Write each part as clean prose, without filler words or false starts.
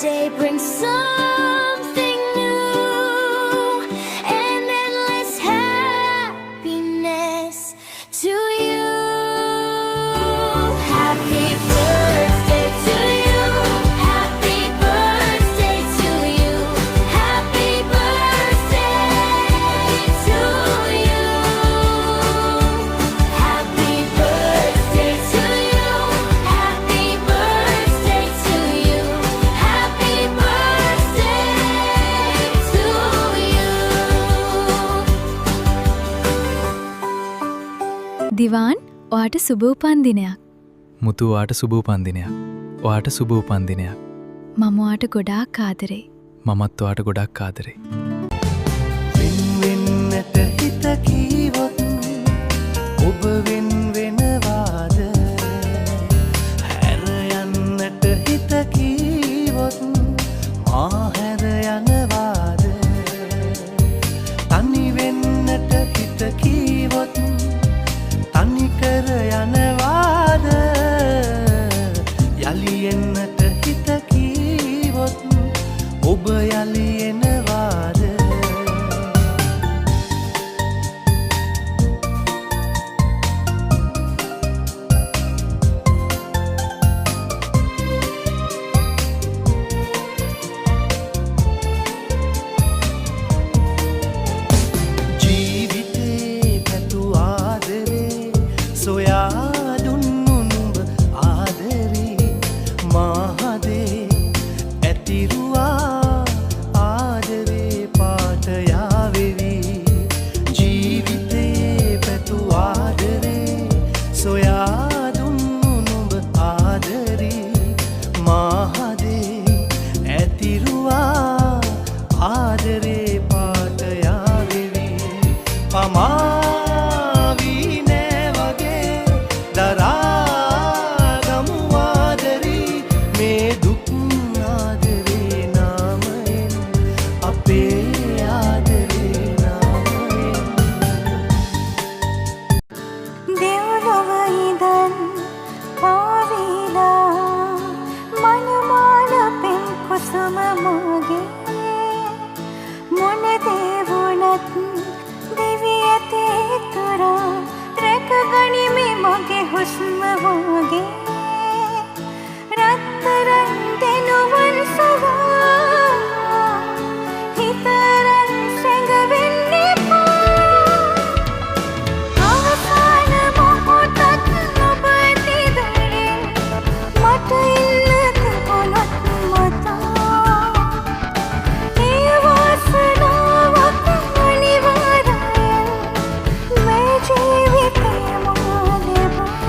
day brings something new and endless happiness to you. Happy birthday to you. Happy birthday to you. Happy birthday to you. Happy birthday to you. Happy birthday to you. Happy birthday to you. දිවාන් ඔයාට සුබ උපන්දිනයක්. මුතු ඔයාට සුබ උපන්දිනයක්. ඔයාට සුබ උපන්දිනයක්. මම ඔයාට ගොඩාක් ආදරෙයි. මමත් ඔයාට ගොඩක් ආදරෙයි. වෙන්වෙන්නට හිත කීවොත් ඔබ වෙන් වෙනවාද? හැර යන්නට හිත කීවොත් මා හැර යනවාද? තනි වෙන්නට හිත කීවොත් තනි කර යනවාද? යලි එන්නට හිත කීවොත් ඔබ යලි එනවාද? ජීවිතේ පැතු ආදරේ සොයා දුන්නු නුඹ ආදරේ මාහදේ ඇතිරුවා ආදරේ පාට යාවෙවි. ජීවිතේ පැතු ආදරේ සොයා දුන්නු නුඹ ආදරේ මාහදේ ඇතිරුවා ආදරේ පාට යාවෙවි. පමාවී නෑ වගේ දරාගමු ආදරේ මේ දුක් ආදරේ නාමයෙන් අපේ ආදරේ නාමයෙන්. දෙව්ලොව ඉඳන් පාවිලා මනමාල පෙම් කුසුම මගේ මොන දේවුනත් දිවි ඇතේ තුරා රැකගනිමි මගේ හුස්ම වගේ. රත්තරන් දෙනුවන් සවා හිතරන් සැඟවෙන්න එපා. අවසාන මොහොතක් ඔබ ඇතිදරින් මට ඉන්න තිබුණත් මතා. ඒ වාසනාවක් අනිවාර්යයෙන් මේ ජීවිතේ මා ලැබා.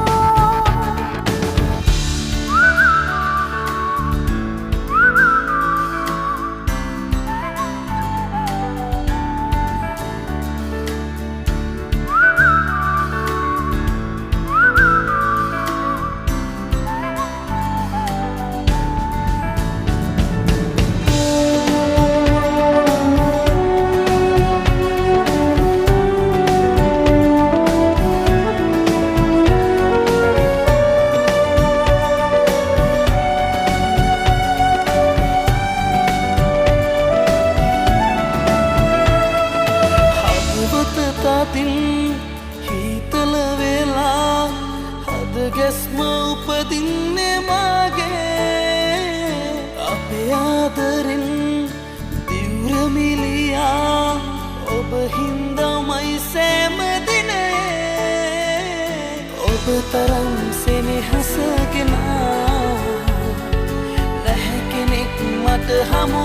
හදවත තදින් හීතල වෙලා හද ගැස්ම උපදින්නේ මාගේ. අපේ ආදරෙන් දිව්රමිලියා ඔබ හින්දාමයි සෑම දිනේ. ඔබ තරම් සෙනෙහස ගෙනා නැහැ කෙනෙක් මට හමු